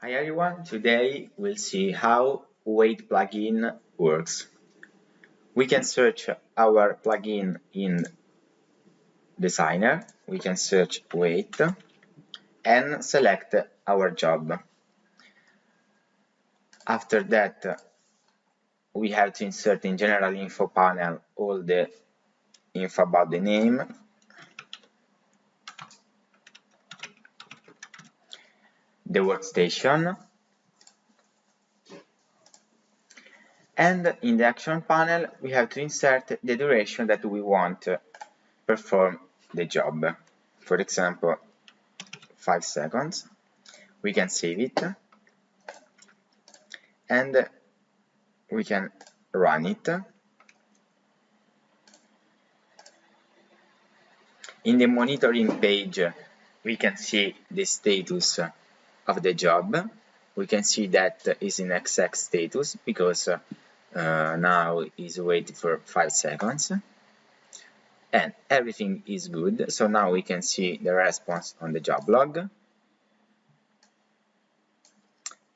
Hi everyone, today we'll see how Wait plugin works. We can search our plugin in Designer, we can search Wait and select our job. After that, we have to insert in General Info panel all the info about the name, the workstation, and in the action panel we have to insert the duration that we want to perform the job. For example, 5 seconds. We can save it and we can run it. In the monitoring page we can see the status of the job. We can see that is in XX status because now is waiting for 5 seconds and everything is good. So now we can see the response on the job log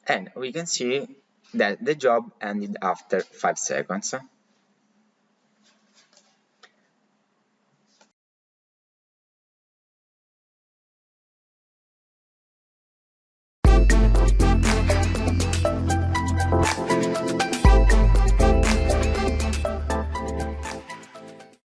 and we can see that the job ended after 5 seconds.